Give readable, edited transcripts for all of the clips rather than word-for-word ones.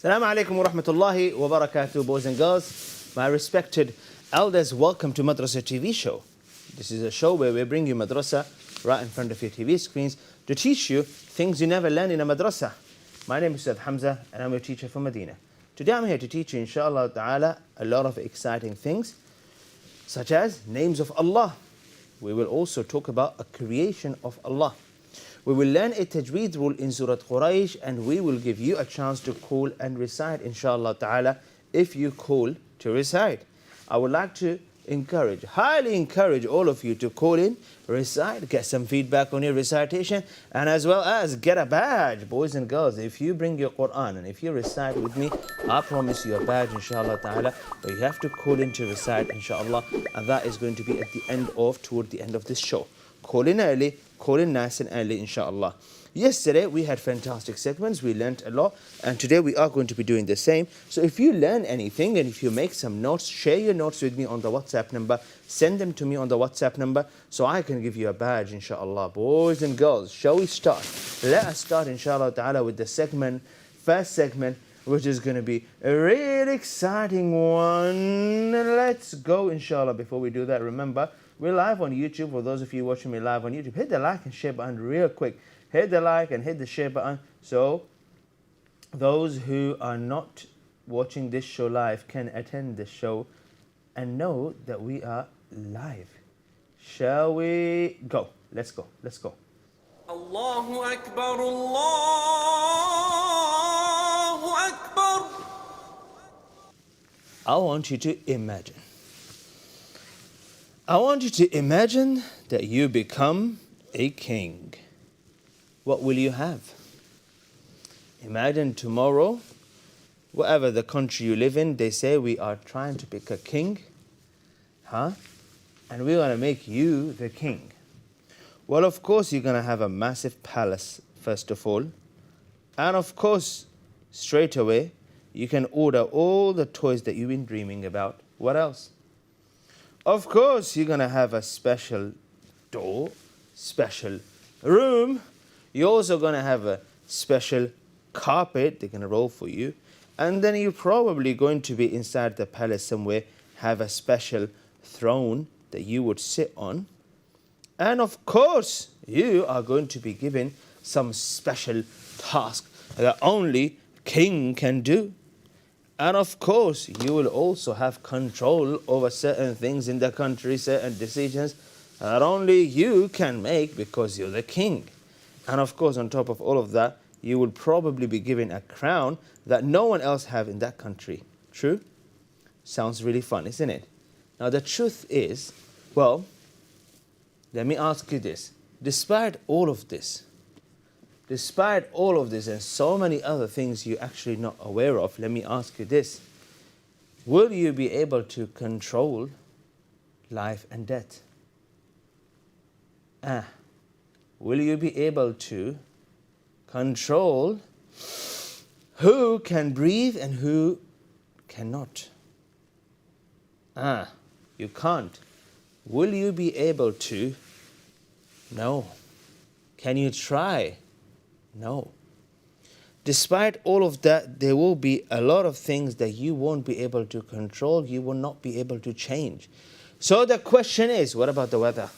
Assalamu alaikum wa rahmatullahi wa barakatuh, boys and girls. My respected elders, welcome to Madrasa TV show. This is a show where we bring you madrasa right in front of your TV screens to teach you things you never learn in a madrasa. My name is Ustaz Hamza and I'm your teacher from Medina. Today I'm here to teach you, inshallah ta'ala, a lot of exciting things, such as names of Allah. We will also talk about a creation of Allah. We will learn a Tajweed rule in Surah Quraysh, and we will give you a chance to call and recite, inshallah ta'ala, if you call to recite. I would like to highly encourage all of you to call in, recite, get some feedback on your recitation, and as well as get a badge, boys and girls. If you bring your Quran and if you recite with me, I promise you a badge, inshallah ta'ala, but you have to call in to recite, inshallah, and that is going to be at the end toward the end of this show. Call in early, call in nice and early, inshallah. Yesterday we had fantastic segments, we learnt a lot, and today we are going to be doing the same. So if you learn anything and if you make some notes, share your notes with me on the WhatsApp number, send them to me on the WhatsApp number so I can give you a badge, inshallah. Boys and girls, shall we start? Let us start, inshallah ta'ala, with the first segment, which is going to be a really exciting one. Let's go, inshallah. Before we do that, remember, we're live on YouTube. For those of you watching me live on YouTube, hit the like and share button real quick. Hit the like and hit the share button so those who are not watching this show live can attend the show and know that we are live. Shall we go? Let's go. Let's go. Allahu Akbar, Allahu Akbar. I want you to imagine. I want you to imagine that you become a king. What will you have? Imagine tomorrow, whatever the country you live in, they say we are trying to pick a king, and we're going to make you the king. Well, of course, you're going to have a massive palace, first of all. And of course, straight away, you can order all the toys that you've been dreaming about. What else? Of course, you're going to have a special door, special room. You're also going to have a special carpet they're going to roll for you. And then you're probably going to be inside the palace somewhere, have a special throne that you would sit on. And of course, you are going to be given some special task that only king can do. And of course, you will also have control over certain things in the country, certain decisions that only you can make because you're the king. And of course, on top of all of that, you will probably be given a crown that no one else have in that country. True? Sounds really fun, isn't it? Now, the truth is, well, let me ask you this. Despite all of this and so many other things you're actually not aware of, let me ask you this. Will you be able to control life and death? Will you be able to control who can breathe and who cannot? You can't. Will you be able to? No. Can you try? No. Despite all of that, there will be a lot of things that you won't be able to control, you will not be able to change. So the question is, what about the weather?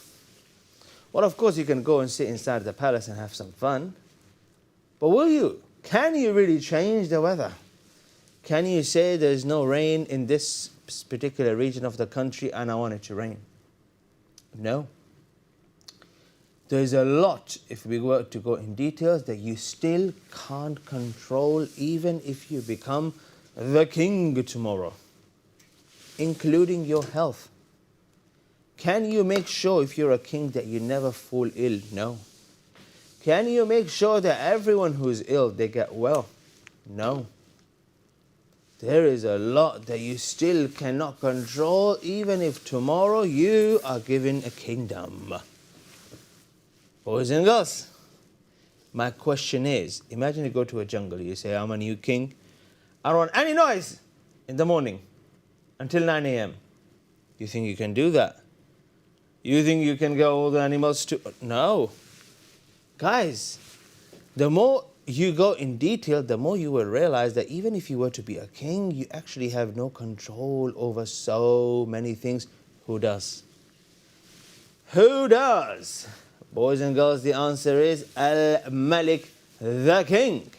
Well, of course, you can go and sit inside the palace and have some fun. But will you? Can you really change the weather? Can you say there's no rain in this particular region of the country and I want it to rain? No. There's a lot, if we were to go in details, that you still can't control even if you become the king tomorrow, including your health. Can you make sure, if you're a king, that you never fall ill? No. Can you make sure that everyone who's ill, they get well? No. there is a lot that you still cannot control, even if tomorrow you are given a kingdom. Boys and girls, my question is, imagine you go to a jungle, you say, I'm a new king. I don't want any noise in the morning until 9 a.m. You think you can do that? You think you can get all the animals to... No. Guys, the more you go in detail, the more you will realize that even if you were to be a king, you actually have no control over so many things. Who does? Who does? Boys and girls, the answer is Al-Malik, the king.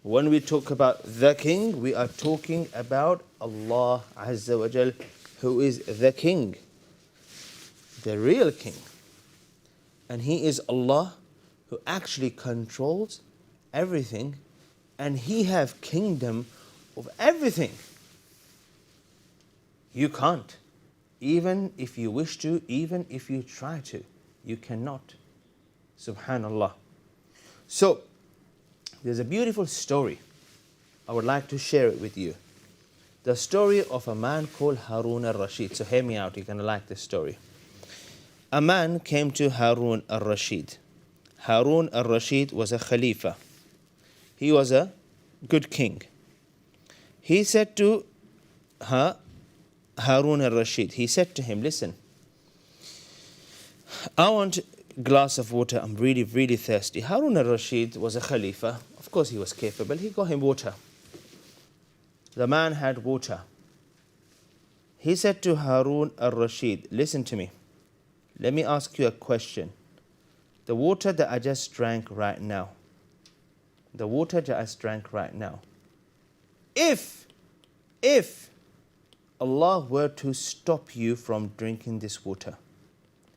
When we talk about the king, we are talking about Allah Azza wa Jal, who is the king, the real king. And He is Allah who actually controls everything, and He have kingdom of everything. You can't. Even if you wish to, even if you try to, you cannot. Subhanallah. So, there's a beautiful story. I would like to share it with you. The story of a man called Harun al-Rashid. So hear me out, you're going to like this story. A man came to Harun al-Rashid. Harun al-Rashid was a Khalifa. He was a good king. He said to Harun al-Rashid, he said to him, listen, I want a glass of water. I'm really, really thirsty. Harun al-Rashid was a Khalifa. Of course he was capable. He got him water. The man had water. He said to Harun al-Rashid, listen to me. Let me ask you a question. The water that I just drank right now, the water that I drank right now, if Allah were to stop you from drinking this water,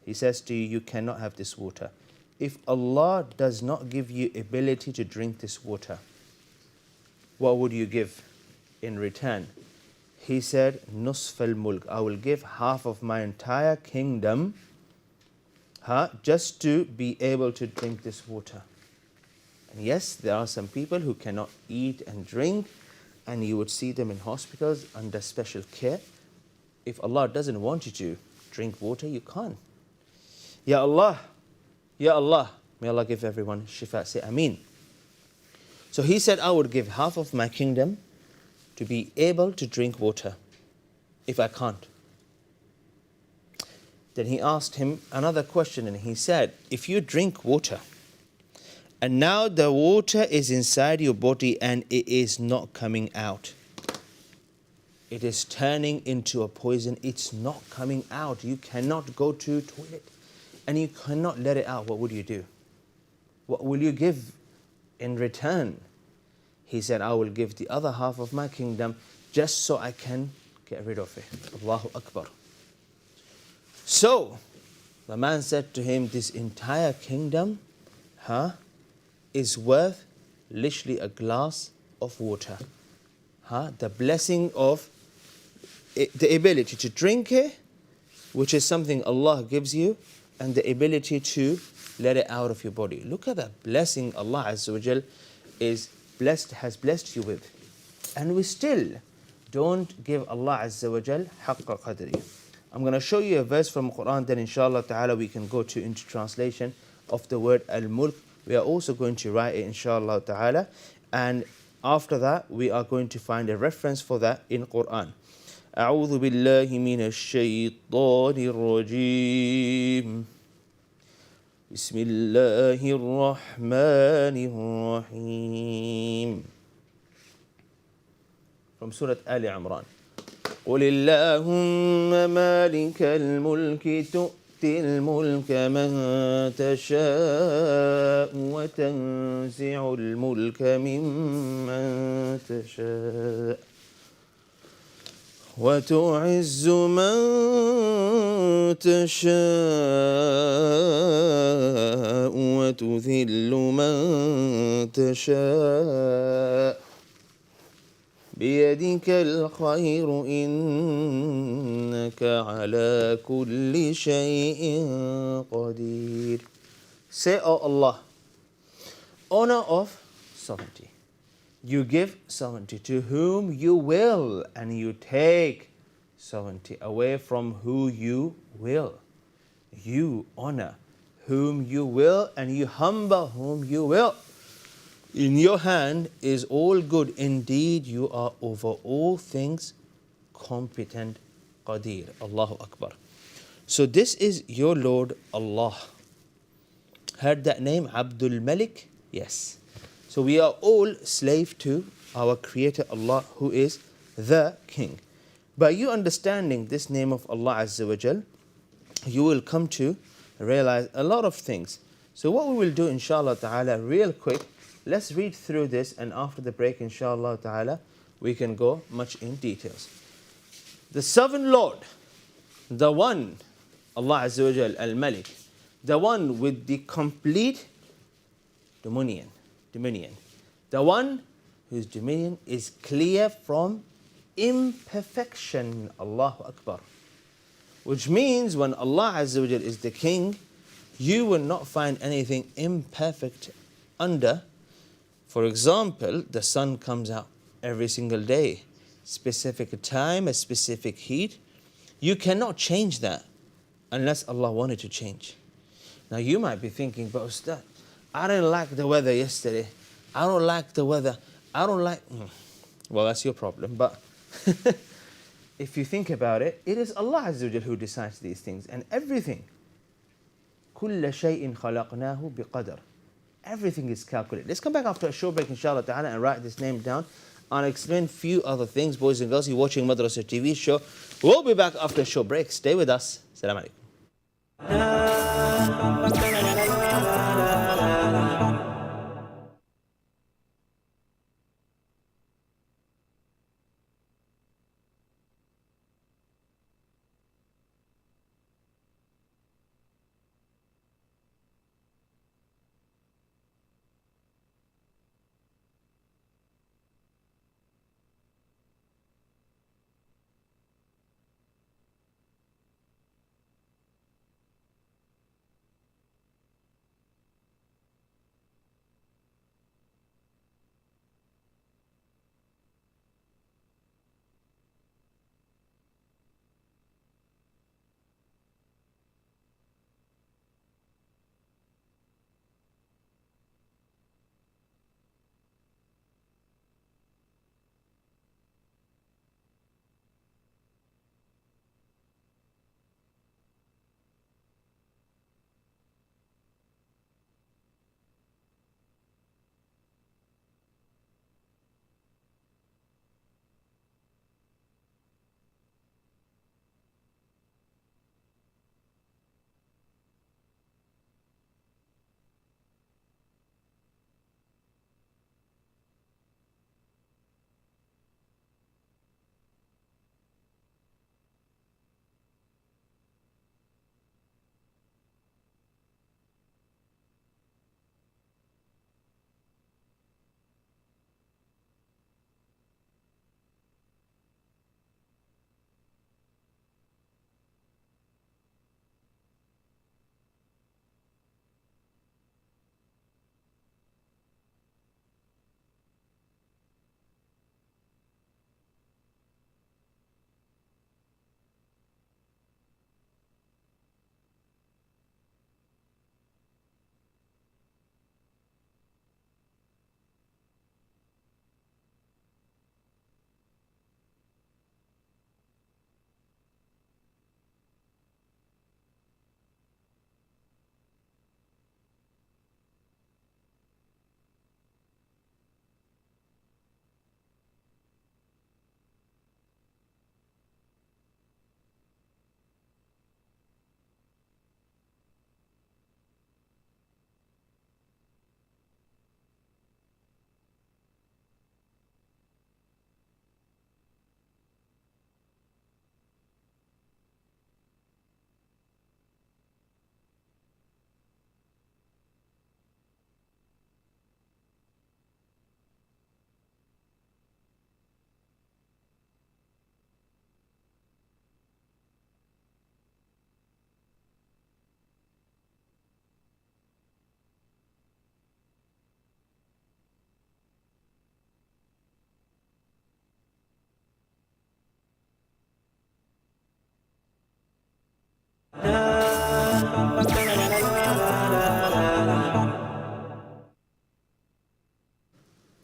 He says to you, you cannot have this water. If Allah does not give you ability to drink this water, what would you give in return? He said, Nusf al-mulk, I will give half of my entire kingdom just to be able to drink this water. And yes, there are some people who cannot eat and drink, and you would see them in hospitals under special care. If Allah doesn't want you to drink water, you can't. Ya Allah, Ya Allah, may Allah give everyone shifa. Say Ameen. So he said, I would give half of my kingdom to be able to drink water if I can't. Then he asked him another question, and he said, if you drink water and now the water is inside your body and it is not coming out, it is turning into a poison, it's not coming out, you cannot go to toilet and you cannot let it out, what would you do? What will you give in return? He said, I will give the other half of my kingdom just so I can get rid of it. Allahu Akbar. So, the man said to him, this entire kingdom is worth literally a glass of water. The blessing of the ability to drink it, which is something Allah gives you, and the ability to let it out of your body. Look at that blessing Allah Azza wa Jal has blessed you with. And we still don't give Allah Azza wa Jal haqqa qadri. I'm going to show you a verse from Quran, then inshallah ta'ala we can go into translation of the word al-mulk. We are also going to write it inshallah ta'ala, and after that we are going to find a reference for that in Quran. أعوذ بالله من الشيطان الرجيم بسم الله الرحمن الرحيم. From Surah Ali Imran. قل اللهم مالك الملك تؤتي الملك من تشاء وتنزع الملك ممن تشاء وتعز من تشاء وتذل من تشاء بيدك الخير إنك على كل شيء قدير. Say, O Allah, owner of sovereignty, You give sovereignty to whom you will, and you take sovereignty away from who you will. You honor whom you will, and you humble whom you will. In your hand is all good. Indeed, you are over all things competent. Qadir. Allahu Akbar. So this is your Lord Allah. Heard that name? Abdul Malik? Yes. So we are all slave to our Creator Allah, who is the King. By you understanding this name of Allah Azza wa Jal, you will come to realize a lot of things. So what we will do, inshallah ta'ala, real quick, let's read through this, and after the break, inshallah ta'ala, we can go much in details. The Sovereign Lord, the one, Allah Azza wa Jal, Al-Malik, the one with the complete dominion, the one whose dominion is clear from imperfection. Allahu Akbar. Which means when Allah Azza wa Jal is the King, you will not find anything imperfect under. For example, the sun comes out every single day, specific time, a specific heat. You cannot change that unless Allah wanted to change. Now you might be thinking, but Ustaz, I didn't like the weather yesterday. I don't like the weather. I don't like... Well, that's your problem. But if you think about it, it is Allah Azza wa Jal who decides these things. And everything, كُلَّ شَيْءٍ خَلَقْنَاهُ بِقَدَرٍ. Everything is calculated. Let's come back after a short break, inshallah ta'ala, and write this name down. I'll explain a few other things. Boys and girls, you're watching Madrasa TV show. We'll be back after a short break. Stay with us. Assalamu alaikum.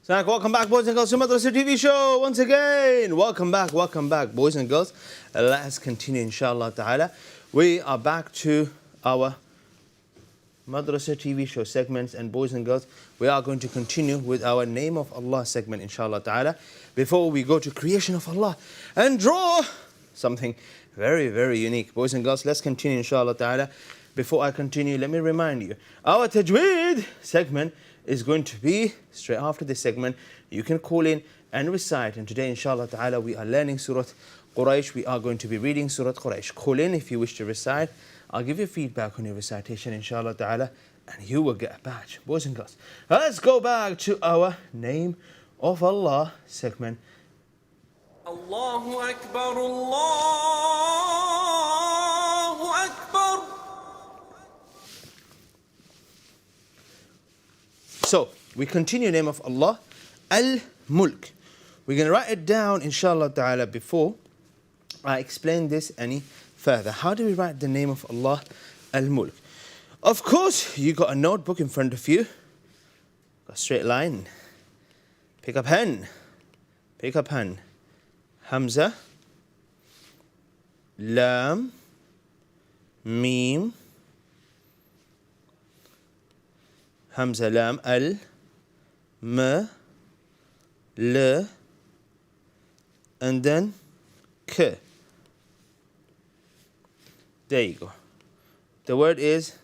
So, welcome back, boys and girls, to Madrasa TV show once again. Welcome back, boys and girls. Let us continue, inshallah ta'ala. We are back to our Madrasa TV show segments, and boys and girls, we are going to continue with our Name of Allah segment, inshallah ta'ala. Before we go to creation of Allah and draw something very, very unique. Boys and girls, let's continue, inshallah ta'ala. Before I continue, let me remind you, our Tajweed segment is going to be straight after this segment. You can call in and recite. And today, inshallah ta'ala, we are learning Surah Quraysh. We are going to be reading Surah Quraysh. Call in if you wish to recite. I'll give you feedback on your recitation, inshallah ta'ala, and you will get a badge. Boys and girls, let's go back to our Name of Allah segment. Allahu Akbar, Allahu Akbar. So, we continue Name of Allah, Al-Mulk. We're going to write it down, inshallah ta'ala, before I explain this any further. How do we write the name of Allah, Al-Mulk? Of course, you got a notebook in front of you. Got a straight line. Pick up pen. Pick up pen. Hamza, Lam, Mim, Hamza, Lam, Al, Ma, L, and then K. There you go. The word is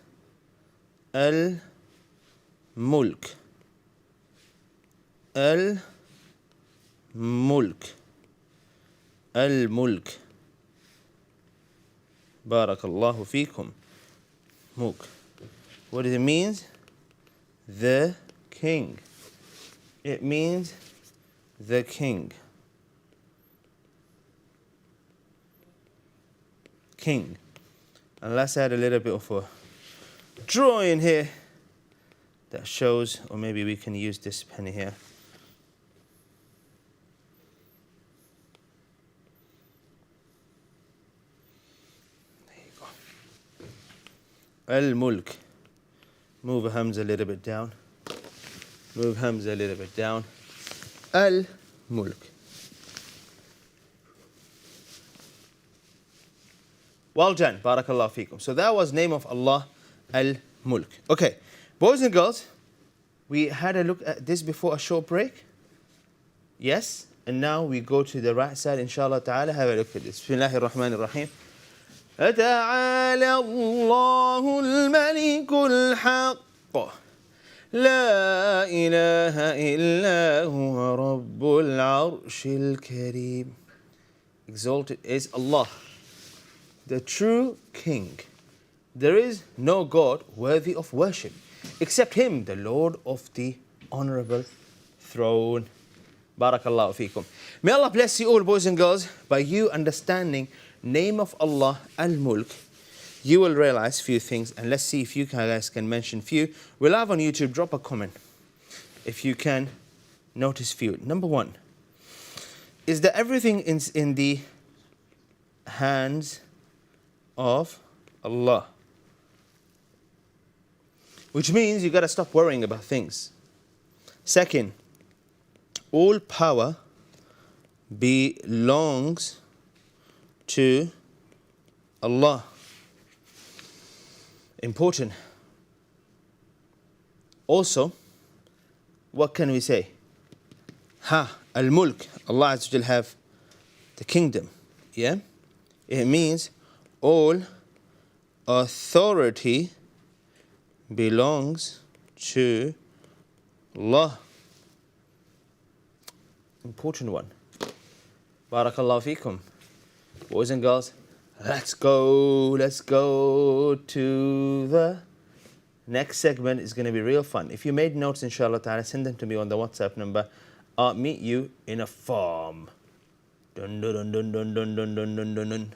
Al-Mulk. Al-Mulk. Al-Mulk. Barakallahu feekum. Mulk. What does it mean? The king. It means the king. King. And let's add a little bit of a drawing here that shows, or maybe we can use this pen here. There you go. Al-Mulk. Move Hamza a little bit down. Move Hamza a little bit down. Al-Mulk. Well done. Barakallahu feekum. So that was Name of Allah, Al-Mulk. Okay. Boys and girls, we had a look at this before a short break. Yes. And now we go to the right side, inshallah ta'ala. Have a look at this. Bismillahir Rahmanir Rahim. تعالى الله الملك الحق لا إله إلا هو رب العرش الكريم. Exalted is Allah, the true King. There is no God worthy of worship except Him, the Lord of the honorable throne. Barakallahu feekum. May Allah bless you all, boys and girls. By you understanding Name of Allah, Al-Mulk, you will realize few things, and let's see if you guys can mention few. We're live on YouTube. Drop a comment if you can notice few. Number one is that everything is in the hands of Allah, which means you got to stop worrying about things. Second, all power belongs to Allah. Important. Also, what can we say? Al-Mulk. Allah Azza wa Jal have the kingdom. Yeah? It means all authority belongs to Allah. Important one. Barakallahu feekum. Boys and girls, let's go to the next segment. Is going to be real fun. If you made notes, inshallah ta'ala, send them to me on the WhatsApp number. I'll meet you in a farm. Dun dun dun dun dun dun dun dun dun dun dun.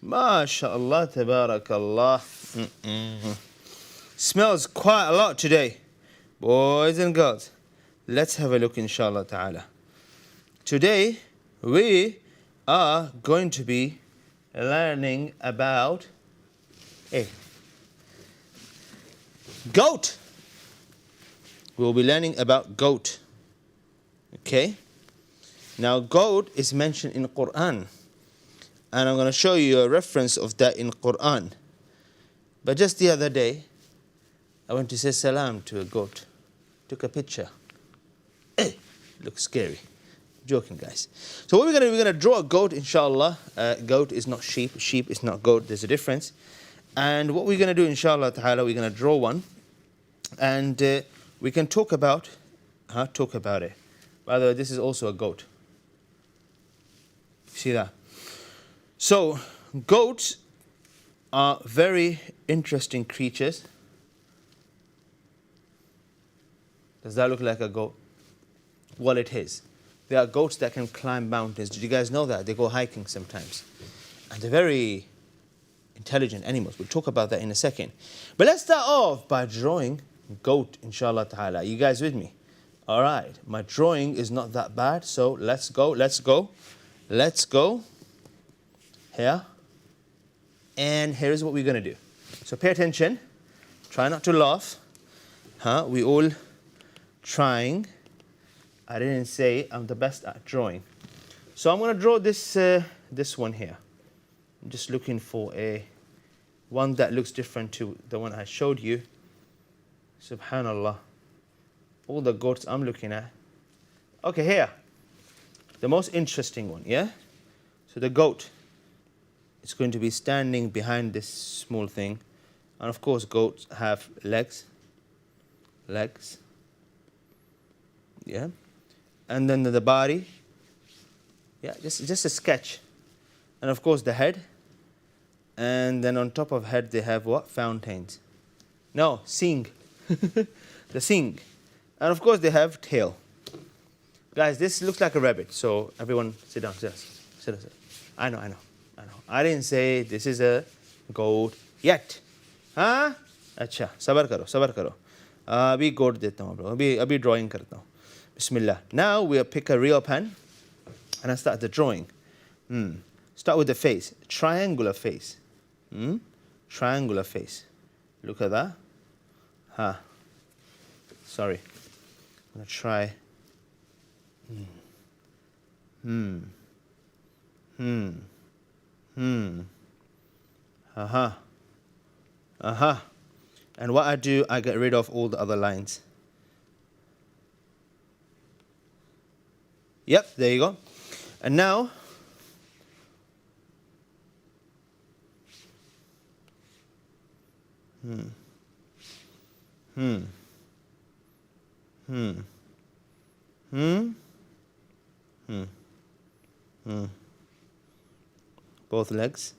MashaAllah, tabarakallah. Smells quite a lot today. Boys and girls, let's have a look, inshallah ta'ala. Today, we are going to be learning about... Hey, Goat. We will be learning about goat. Okay? Now, goat is mentioned in Quran. And I'm going to show you a reference of that in Quran. But just the other day, I went to say salam to a goat. Took a picture. Hey, looks scary. Joking, guys. So what we're going to draw a goat, inshallah. Goat is not sheep. Sheep is not goat. There's a difference. And what we're going to do, inshallah ta'ala, we're going to draw one. And we can talk about it. By the way, this is also a goat. See that? So, goats are very interesting creatures. Does that look like a goat? Well, it is. There are goats that can climb mountains. Did you guys know that? They go hiking sometimes. And they're very intelligent animals. We'll talk about that in a second. But let's start off by drawing goat, inshallah ta'ala. You guys with me? All right. My drawing is not that bad, so let's go. Here. And here's what we're going to do. So pay attention. Try not to laugh. We all trying. I didn't say I'm the best at drawing. So I'm going to draw this one here. I'm just looking for one that looks different to the one I showed you. Subhanallah. All the goats I'm looking at. Okay, here. The most interesting one, yeah? So the goat is going to be standing behind this small thing. And of course, goats have legs. Yeah. And then the body. Yeah, just a sketch. And of course, the head. And then on top of head, they have what? Fountains. No, sing. The sing. And of course, they have tail. Guys, this looks like a rabbit. So everyone sit down. Sit down. I know. I didn't say this is a goat yet. हाँ? अच्छा, सबर करो. अभी goat देता हूँ bro. अभी drawing करता हूँ. Bismillah. Now we'll pick a real pen and I start the drawing. Start with the face. Triangular face. Triangular face. Look at that. Sorry. I'm going to try. And what I do, I get rid of all the other lines. Yep, there you go. And now, both legs.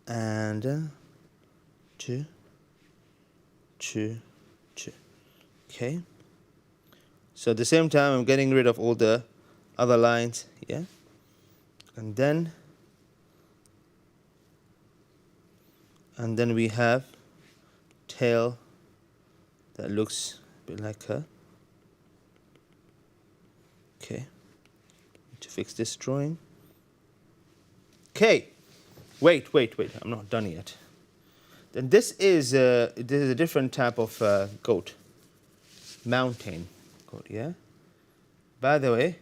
And two. Okay. So at the same time, I'm getting rid of all the other lines. Yeah. And then we have tail that looks a bit like her. Okay. Need to fix this drawing. Okay. Wait. I'm not done yet. Then this is a different type of goat. Mountain goat, yeah? By the way,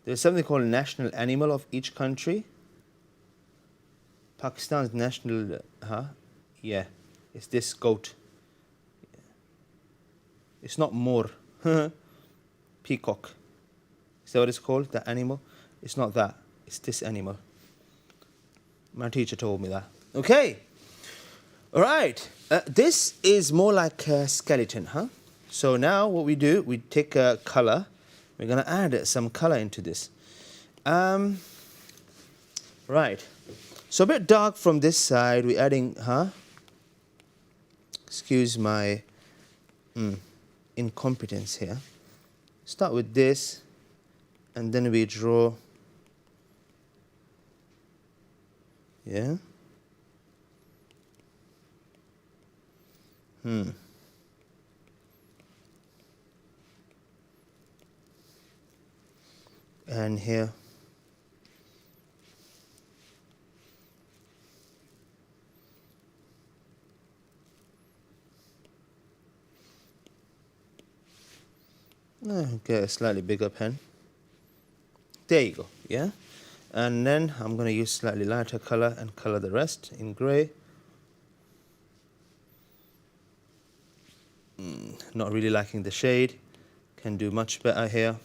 there's something called national animal of each country. Pakistan's national, yeah, it's this goat. Yeah. It's not more. Peacock. Is that what it's called, that animal? It's not that. It's this animal. My teacher told me that. Okay. All right. This is more like a skeleton, huh? So now what we do, we take a color. We're going to add some color into this. Right. So a bit dark from this side. We're adding, excuse my incompetence here. Start with this. And then we draw. Yeah. And here. Get a slightly bigger pen. There you go, yeah? And then I'm going to use slightly lighter color and color the rest in gray. Not really liking the shade. Can do much better here.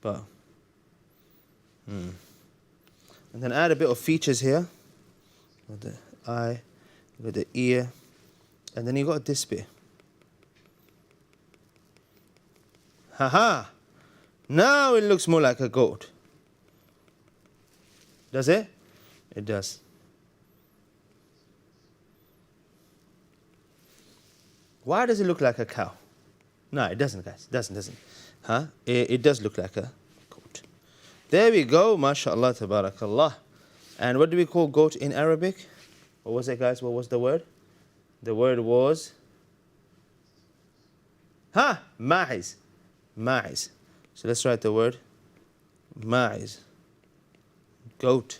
But, and then add a bit of features here. With the eye, with the ear. And then you got this bit. Haha! Now it looks more like a goat. Does it? It does. Why does it look like a cow? No, it doesn't, guys. It doesn't. Huh? It does look like a goat. There we go. MashaAllah, tabarakallah. And what do we call goat in Arabic? What was it, guys? What was the word? The word was... Ma'iz. Ma'iz. So let's write the word. Ma'iz. Goat.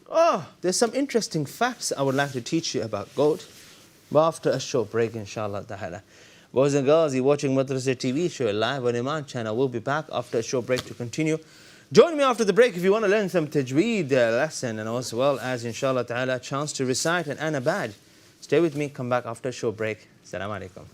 Oh, there's some interesting facts I would like to teach you about goat. But after a short break, inshallah ta'ala. Boys and girls, you're watching Madrasa TV show live on Eman Channel. We'll be back after a short break to continue. Join me after the break if you want to learn some Tajweed lesson and as well as, inshallah ta'ala, a chance to recite and earn a badge. Stay with me. Come back after a short break. Assalamu alaikum.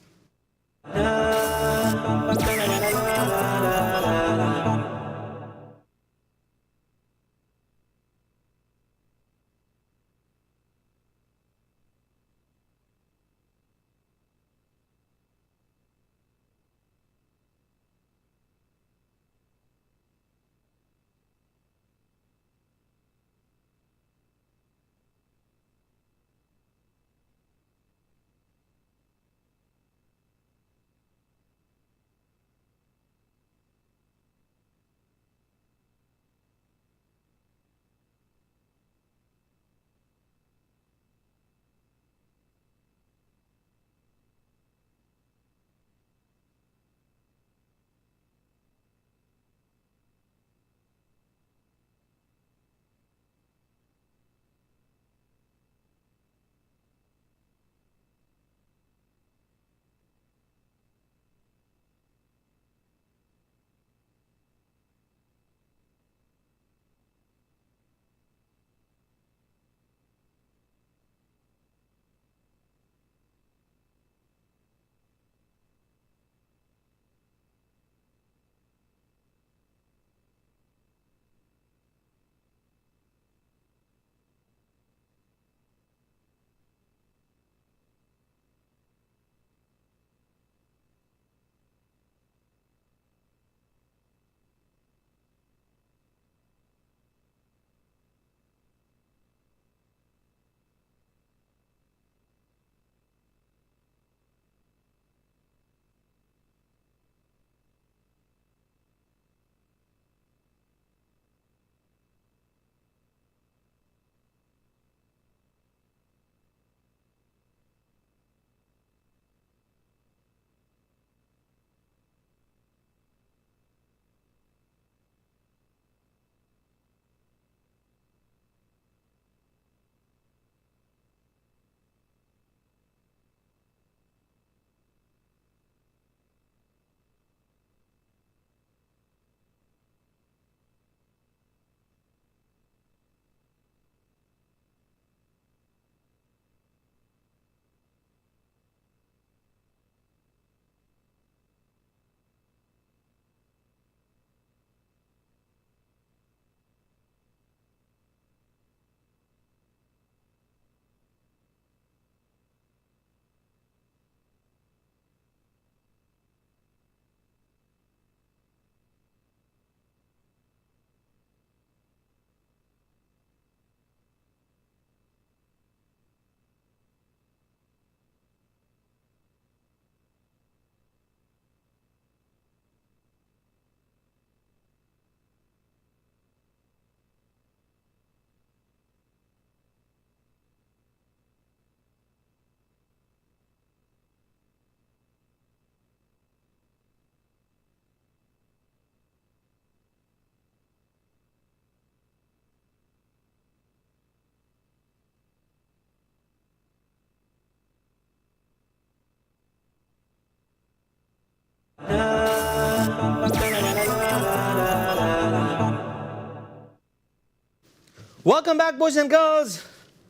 Welcome back, boys and girls.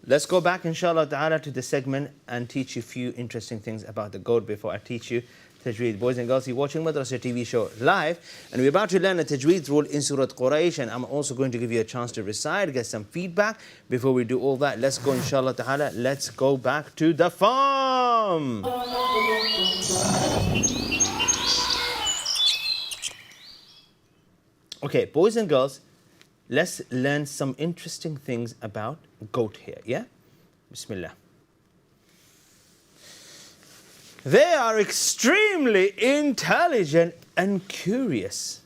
Let's go back, inshallah ta'ala, to the segment and teach you a few interesting things about the goat before I teach you Tajweed. Boys and girls, you're watching Madrasa TV show live, and we're about to learn a Tajweed rule in Surah Quraysh, and I'm also going to give you a chance to recite, get some feedback. Before we do all that, let's go, inshallah ta'ala, let's go back to the farm. Okay, boys and girls, let's learn some interesting things about goat here, yeah? Bismillah. They are extremely intelligent and curious.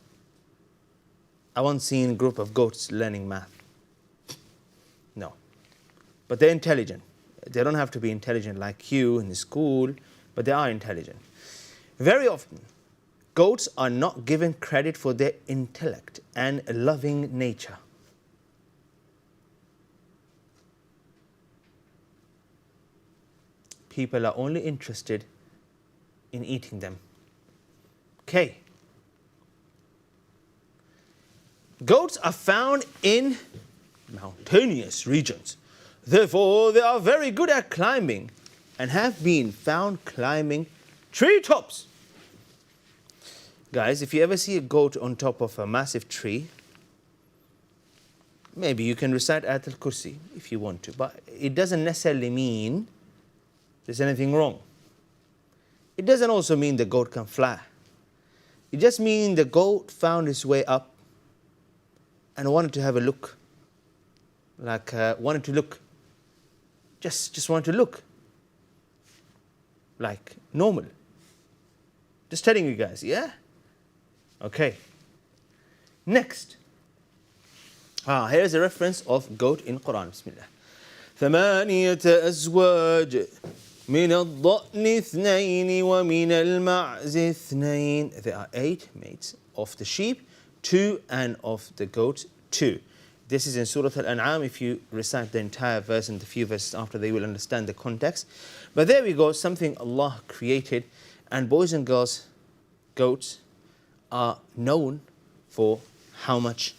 I once seen a group of goats learning math. No. But they're intelligent. They don't have to be intelligent like you in the school, but they are intelligent. Very often, goats are not given credit for their intellect and loving nature. People are only interested in eating them. Okay. Goats are found in mountainous regions. Therefore, they are very good at climbing and have been found climbing treetops. Guys, if you ever see a goat on top of a massive tree, maybe you can recite Ayat al-Kursi if you want to, but it doesn't necessarily mean there's anything wrong. It doesn't also mean the goat can fly. It just means the goat found his way up and wanted to have a look. Like, wanted to look. Just wanted to look. Like, normal. Just telling you guys, yeah? Okay. Next. Here's a reference of goat in Quran. Bismillah. ثمانية أزواج من الضأن اثنين ومن المعز اثنين. There are 8 mates of the sheep, 2, and of the goat, 2. This is in Surah Al-An'am. If you recite the entire verse and the few verses after, they will understand the context. But there we go, something Allah created. And boys and girls, goats are known for how much,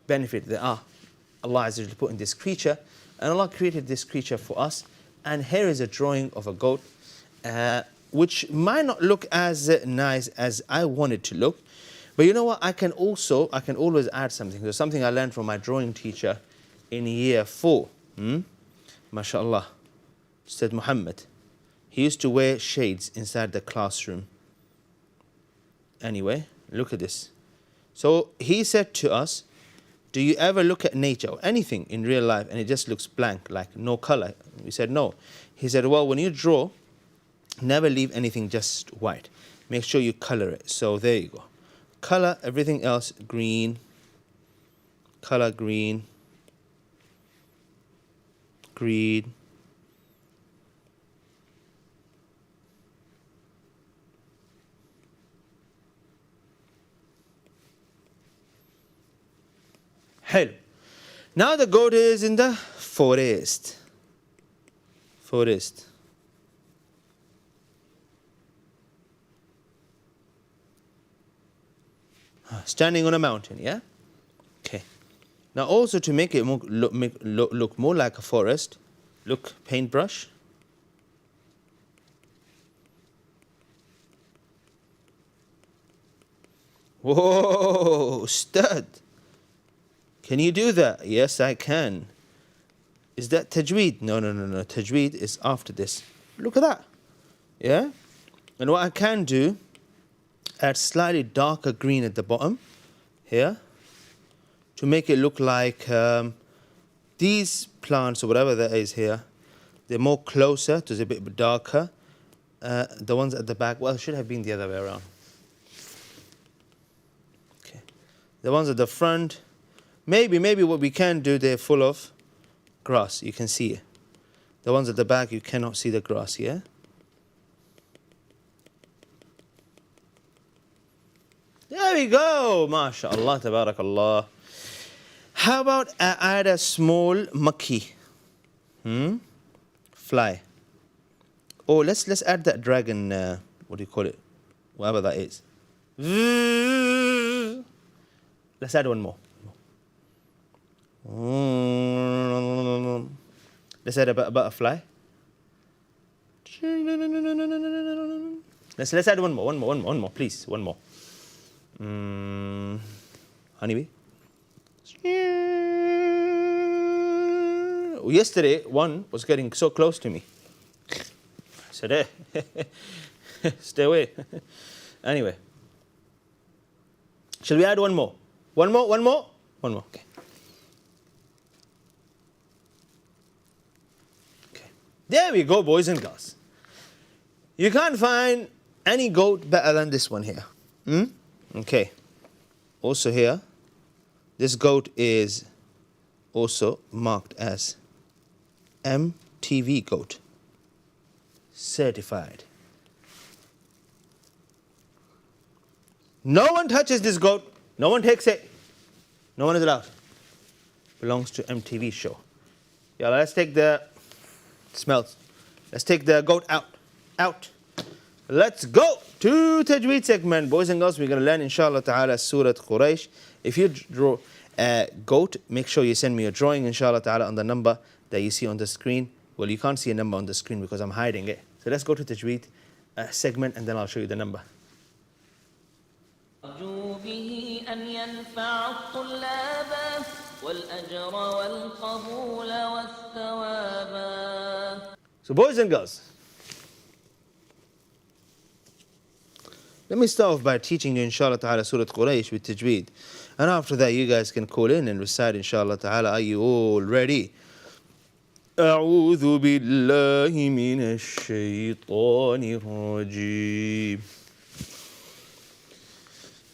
benefit there are. Allah Azza wa Jalla put in this creature, and Allah created this creature for us. And here is a drawing of a goat, which might not look as nice as I want it to look. But you know what? I can always add something. There's something I learned from my drawing teacher in year 4. MashaAllah. Ustaz Muhammad. He used to wear shades inside the classroom. Anyway, look at this. So he said to us, do you ever look at nature or anything in real life and it just looks blank, like no color? We said no. He said, well, when you draw, never leave anything just white. Make sure you color it. So there you go. Color everything else green. Color green. Green. Hell. Now the goat is in the forest. Forest. Standing on a mountain, yeah? Okay. Now also to make it look more like a forest, look, paintbrush. Whoa, stud. Can you do that? Yes, I can. Is that Tajweed? No. Tajweed is after this. Look at that. Yeah? And what I can do, add slightly darker green at the bottom here to make it look like these plants or whatever that is here, they're more closer to a bit darker. The ones at the back, well, it should have been the other way around. Okay. The ones at the front, maybe what we can do, they're full of grass. You can see it. The ones at the back, you cannot see the grass, yeah? There we go. MashaAllah, tabarakallah. How about I add a small makhi? Fly. Oh, let's add that dragon, what do you call it? whatever that is. Let's add one more. Let's add a butterfly. Let's add one more, please. One more. Honeybee. Yesterday, one was getting so close to me. I said, hey, stay away. Anyway. Shall we add one more? One more. Okay. There we go, boys and girls. You can't find any goat better than this one here. Okay. Also here, this goat is also marked as MTV goat. Certified. No one touches this goat. No one takes it. No one is allowed. Belongs to MTV show. Yeah, let's take the smells. Let's take the goat out. Let's go to Tajweed segment. Boys and girls, we're going to learn, inshallah ta'ala, Surah Quraysh. If you draw a goat, make sure you send me a drawing, inshallah ta'ala, on the number that you see on the screen. Well, you can't see a number on the screen because I'm hiding it. So let's go to Tajweed segment and then I'll show you the number. أرجو به أن ينفع الطلاب والأجر والقبول والثواب. So boys and girls, let me start off by teaching you, inshallah ta'ala, Surah Quraysh with Tajweed. And after that, you guys can call in and recite, inshallah ta'ala. Are you all ready? أعوذ بالله من الشيطان الرجيم.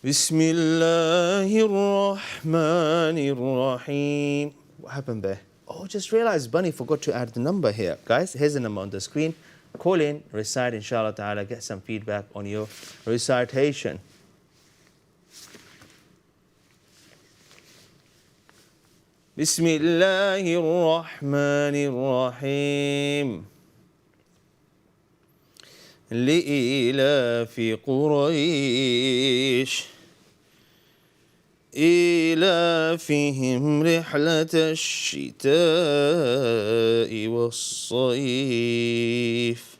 بسم الله الرحمن الرحيم. What happened there? Oh, just realized Bunny forgot to add the number here. Guys, here's the number on the screen. Call in, recite, inshallah ta'ala, get some feedback on your recitation. بسم الله الرحمن الرحيم. لإيلاف قريش إيلافهم رحلة الشتاء والصيف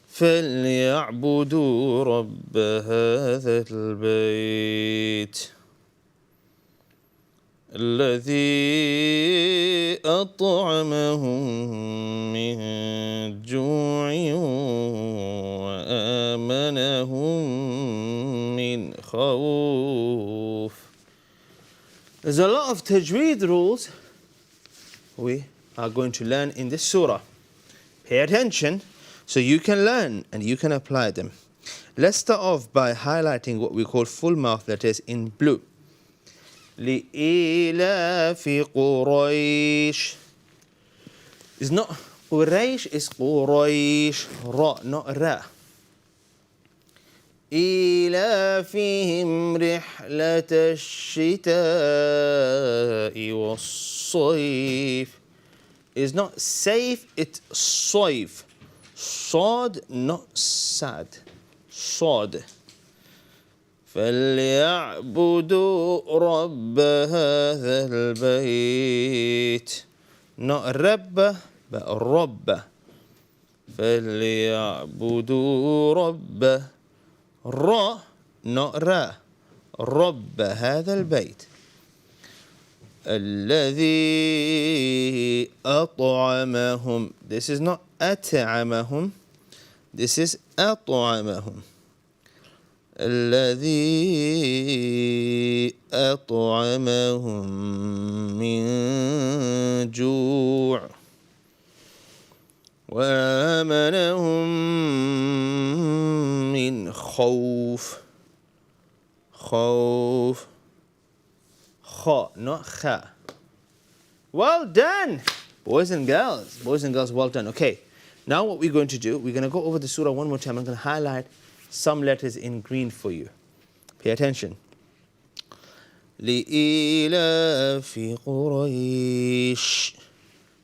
فليعبدوا رب هذا البيت الذي أطعمهم من جوع وآمنهم من خوف. There's a lot of tajweed rules we are going to learn in this surah. Pay attention so you can learn and you can apply them. Let's start off by highlighting what we call full mouth letters in blue. لإيلاف قريش. It's not قريش, it's قريش. را, not را. إيلافهم رحلة الشتاء والصيف. It's not safe, it's صيف. صاد, not sad. صاد. فليعبدوا رب هذا البيت. not رب but رب. فليعبدوا رب را not را. رب هذا البيت الذي أطعمهم. This is not أطعمهم, this is أطعمهم. الذي أطعمهم من جوع وآمنهم من خوف. خوف. خا, not خا. Well done, boys and girls. Boys and girls, well done. Okay, now what we're going to do, we're going to go over the surah one more time. I'm going to highlight some letters in green for you. Pay attention. لإيلاف قريش.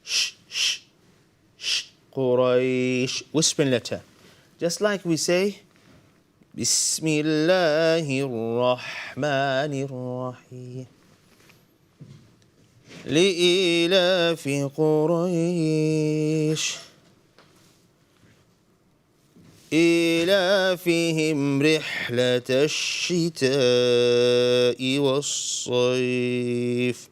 sh, sh, sh, قريش. Whispering letter. Just like we say, Bismillahir Rahmanir Rahim. لإيلاف قريش إيلافهم رحلة الشتاء والصيف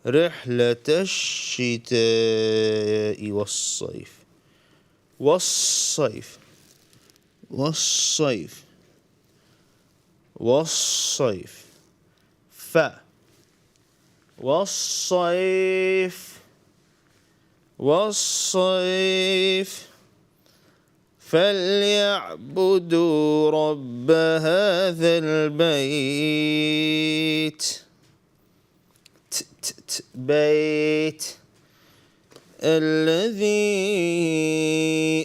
رحلة الشتاء والصيف والصيف والصيف والصيف والصيف والصيف فليعبدوا رب هذا البيت بيت الذي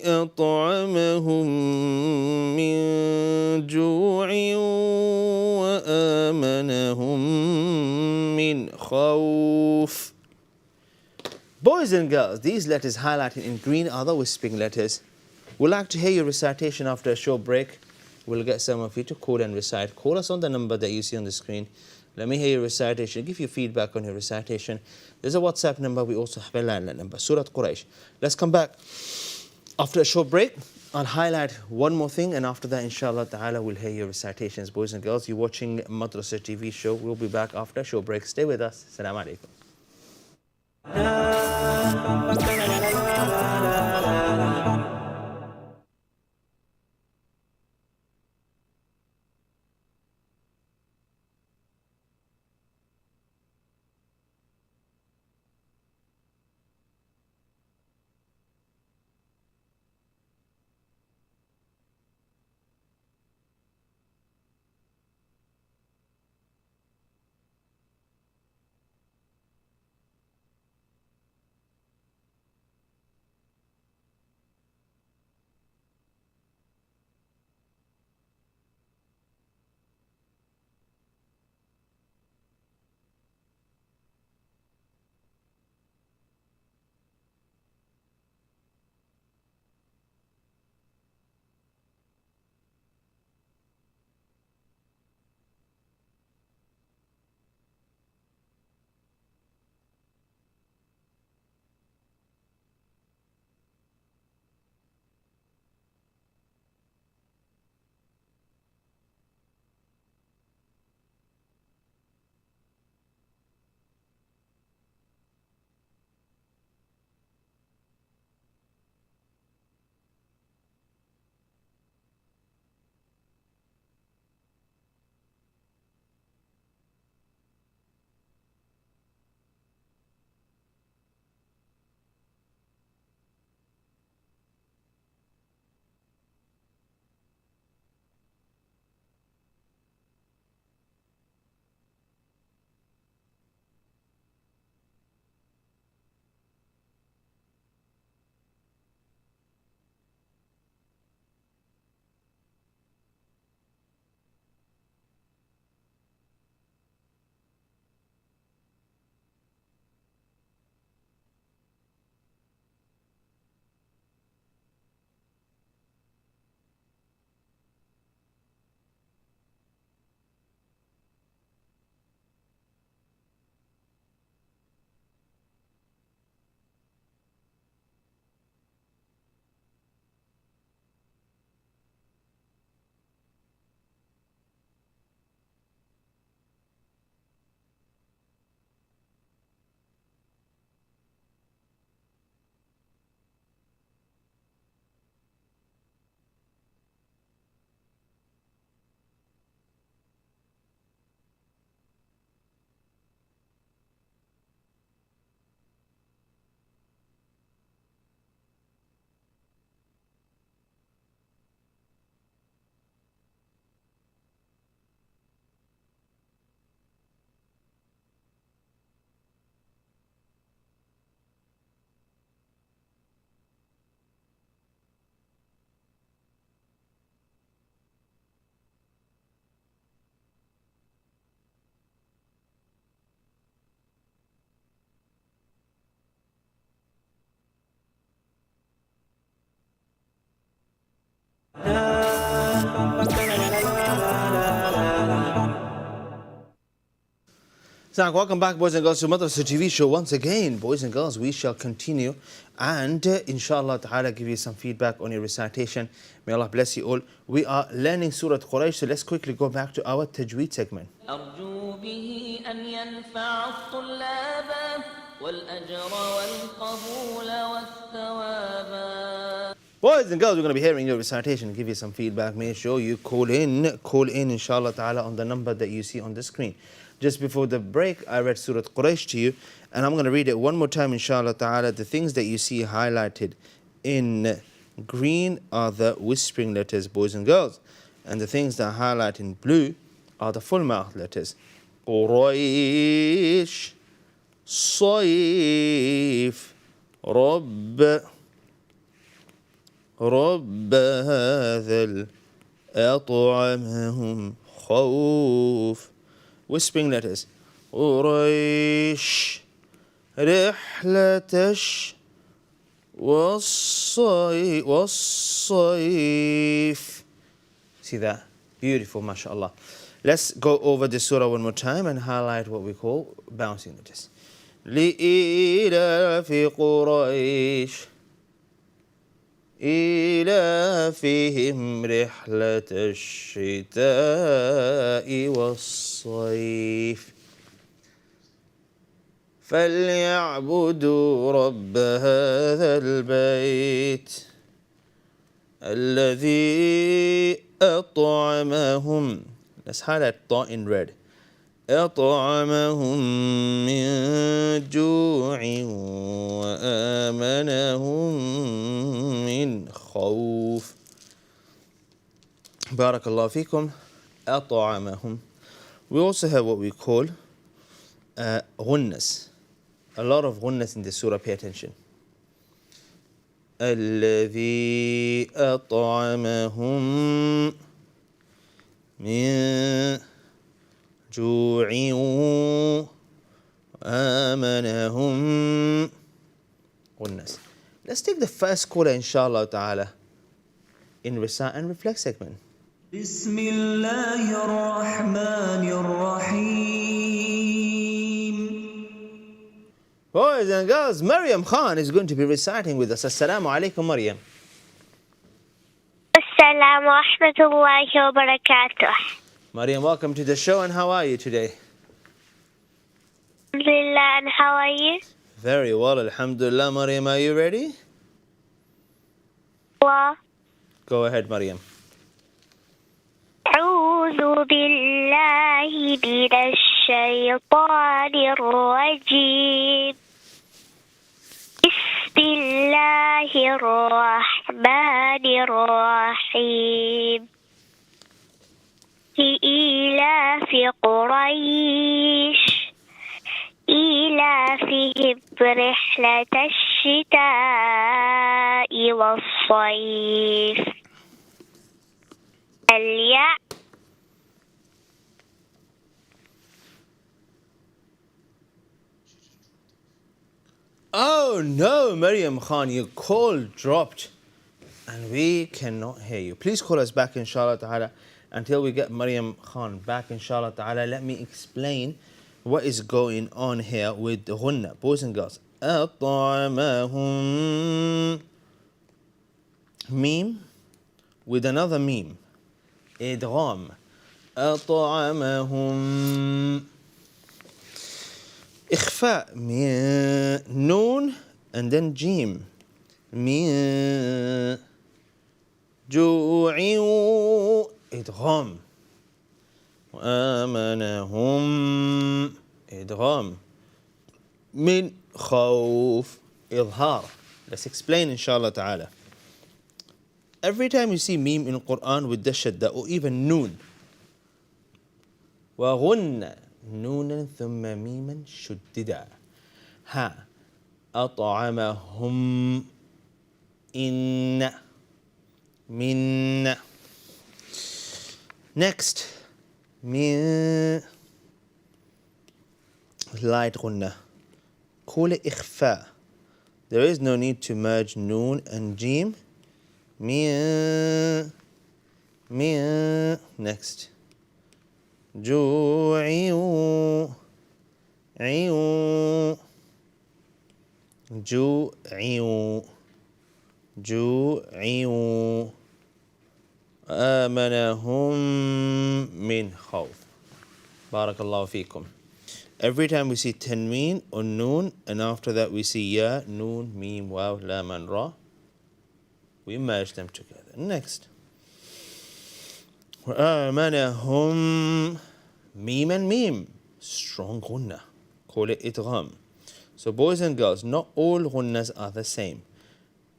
أطعمهم من جوع وآمنهم من خوف. Boys and girls, these letters highlighted in green are the whispering letters. We'd like to hear your recitation after a short break. We'll get some of you to call and recite. Call us on the number that you see on the screen. Let me hear your recitation. Give you feedback on your recitation. There's a WhatsApp number. We also have a landline number. Surah Quraysh. Let's come back after a short break. I'll highlight one more thing, and after that, inshallah ta'ala, we'll hear your recitations. Boys and girls, you're watching Madrasa TV show. We'll be back after a short break. Stay with us. Assalamu alaikum. So, welcome back, boys and girls, to Madrasa TV show. Once again, boys and girls, we shall continue and inshallah ta'ala give you some feedback on your recitation. May Allah bless you all. We are learning Surah Quraysh, so let's quickly go back to our Tajweed segment. أرجو به أن ينفع الطلاب والأجر والقبول والثواب. Boys and girls, we're going to be hearing your recitation and give you some feedback. Make sure you call in inshallah ta'ala on the number that you see on the screen. Just before the break, I read Surah Quraysh to you, and I'm going to read it one more time inshallah ta'ala. The things that you see highlighted in green are the whispering letters, boys and girls. And the things that highlight in blue are the full mouth letters. Quraysh, Sayf, Rabb, رب هذا أطعمهم خوف. Whispering letters. قريش رحلة والصيف. See that? Beautiful, mashallah. Let's go over the surah one more time and highlight what we call bouncing letters. لإيلاف قريش إيلافهم رحلة الشتاء والصيف فليعبدوا رب هذا البيت الذي أطعمهم. Let's highlight ta in red. أطعمهم من جوع وآمنهم من خوف. بارك الله فيكم. أطعمهم. We also have what we call غنس. A lot of غنس in this surah, pay attention. الذي أطعمهم من جوع آمنهم والناس. Let's take the first caller inshallah ta'ala in Recite and Reflect segment. بسم الله الرحمن الرحيم. Boys and girls, Maryam Khan is going to be reciting with us. Assalamu alaikum, Maryam. Assalamu wa rahmatullahi wa barakatuh. Maryam, welcome to the show, and how are you today? Alhamdulillah, and how are you? Very well, alhamdulillah. Maryam, are you ready? Well, Go ahead, Maryam. أعوذ بالله من الشيطان الرجيم. بسم الله الرحمن الرحيم. لإيلاف قريش إيلافهم رحلة الشتاء والصيف Oh no, Maryam Khan, your call dropped and we cannot hear you. Please call us back inshallah ta'ala. Until we get Maryam Khan back inshallah ta'ala, let me explain what is going on here with the ghunna. Boys and girls, أطعمهم meme with another meme, idgham. أطعمهم إخفاء من نون and then جيم من جوع إدغام وآمنهم إدغام من خوف إظهار. Let's explain inshallah ta'ala. Every time you see meme in the Quran with the shadda or even noon, وغن نونا ثم ميما شددا ها أطعمهم إن من. Next, من light غنة. Call it إخفاء. There is no need to merge noon and jim. من Next, جوع جوعوا جوعوا جوعوا آمنهم من خوف. Barakallahu feekum. Every time we see tanween or noon, and after that we see ya, noon, mim, waw, lam, and ra, we merge them together. Next. وآمنهم mim and mim. Strong gunna. Call it idgham. So boys and girls, not all gunnas are the same.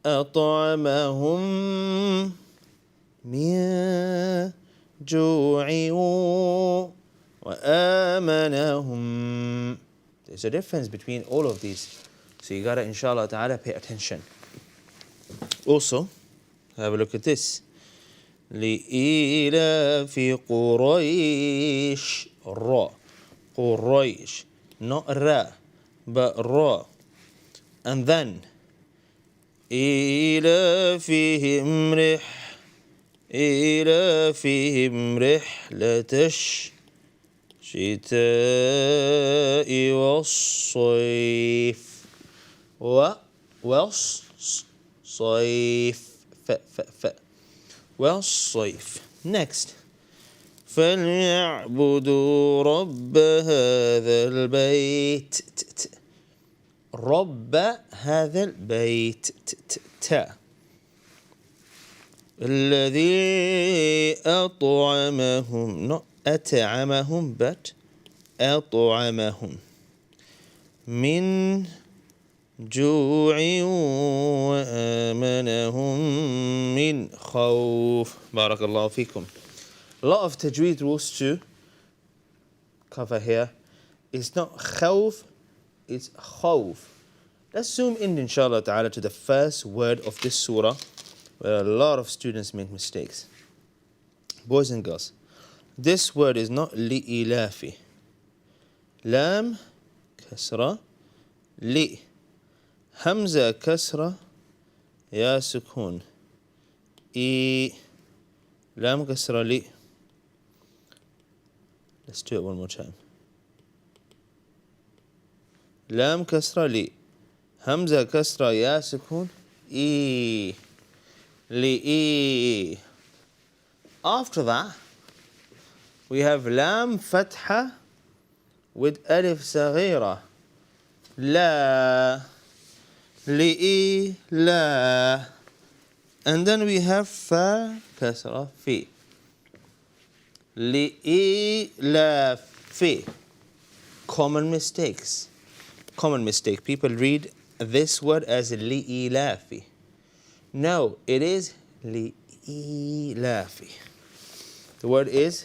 أطعمهم من جوع وآمنهم. There's a difference between all of these. So you gotta, inshallah ta'ala, pay attention. Also, have a look at this. لإيلاف قريش را قريش, not ra, but ra. And then إيلافهم رحلة الشتاء والصيف والصيف والصيف. Next. فليعبدوا رب هذا البيت رب هذا البيت الذي أطعمهم, not أطعمهم, but أطعمهم من جوع وآمنهم من خوف. Barakallahu feekum. A lot of tajweed rules to cover here. It's not khawf, it's khawf. Let's zoom in, inshallah ta'ala, to the first word of this surah, where a lot of students make mistakes. Boys and girls, this word is not li'ilafi. Lam kasra li. Hamza kasra ya sukun. Lam kasra li. Let's do it one more time. Lam kasra li. Hamza kasra ya sukun. Li. After that, we have lam fatha with alif saghira. La. Li. La. And then we have fa kasra fi. Li-i-la-fi. Common mistakes. Common mistake. People read this word as li-i-la-fi. No, it is li-i-la-fi. The word is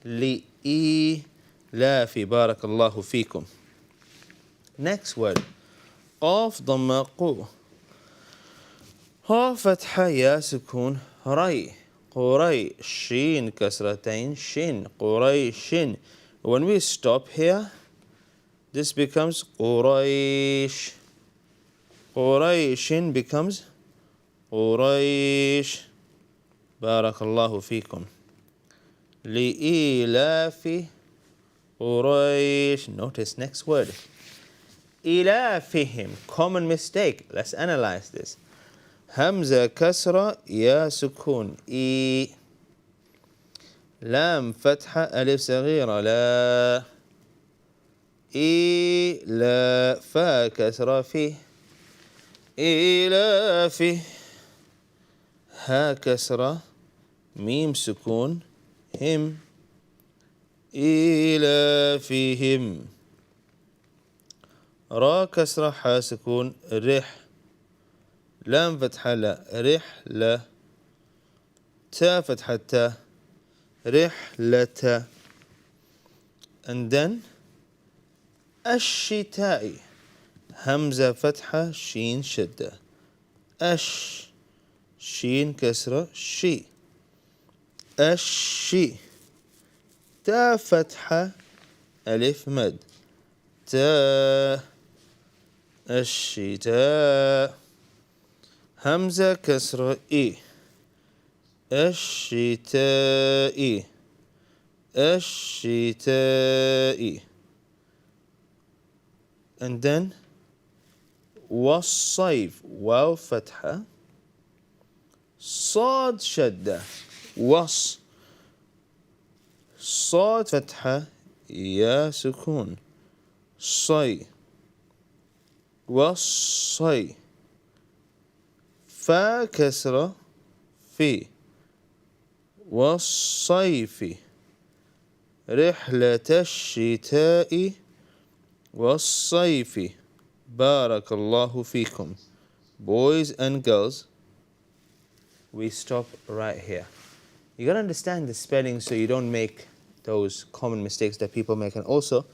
li-i-la-fi. Barakallahu feekum. Next word. Of dhamma qu. Ha fatha ya sukun rai. قري شين كسرتين شين قريش. When we stop here, this becomes قريش. قريش becomes قريش. بارك الله فيكم. لإيلاف قريش. Notice next word. إلافهم. Common mistake. Let's analyze this. همزة كسرة يا سكون لام فتحة ألف صغيرة لا لا فا كسرة فيه لا فيه ها كسرة ميم سكون هم لا فيهم را كسرة حا سكون رح لام فتحة لا رحلة تا فتحة تا رحلة. And then الشتاء همزة فتحة شين شدة شين كسرة شي الشي تا فتحة ألف مد تا الشتاء همزة كسرة الشتاء and then والصيف واو فتحة صاد شدة وص صاد فتحة يا سكون صي والصي فا كسرة في والصيف رحلة الشتاء والصيف بارك الله فيكم. Boys and girls, we stop right here. You gotta understand the spelling so you don't make those common mistakes that people make, and also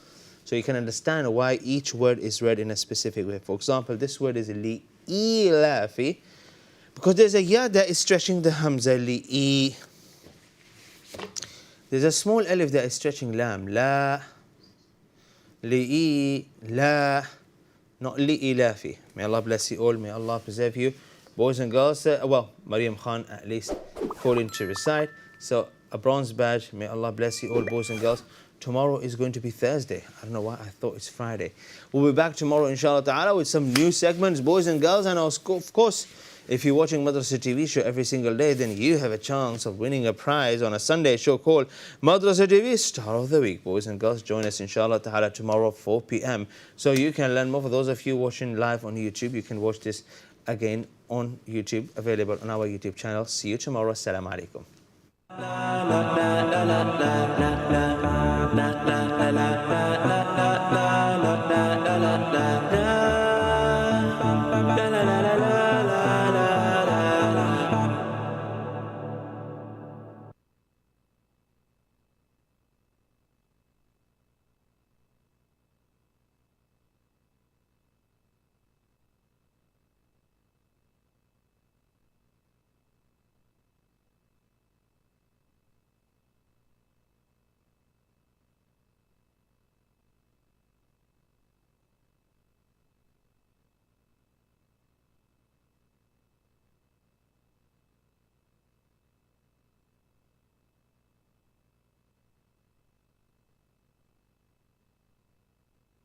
so you can understand why each word is read in a specific way. For example, this word is li-ilafi because there's a ya that is stretching the hamza li-i. There's a small alif that is stretching lam la li-i la, not li-ilafi. May Allah bless you all. May Allah preserve you. Boys and girls, well, Maryam Khan at least calling to recite. So a bronze badge. May Allah bless you all, boys and girls. Tomorrow is going to be Thursday. I don't know why I thought it's Friday. We'll be back tomorrow, inshallah ta'ala, with some new segments, boys and girls. And of course, if you're watching Madrasa TV show every single day, then you have a chance of winning a prize on a Sunday show called Madrasa TV Star of the Week. Boys and girls, join us, inshallah ta'ala, tomorrow 4 p.m. So you can learn more. For those of you watching live on YouTube, you can watch this again on YouTube, available on our YouTube channel. See you tomorrow. Assalamu alaikum.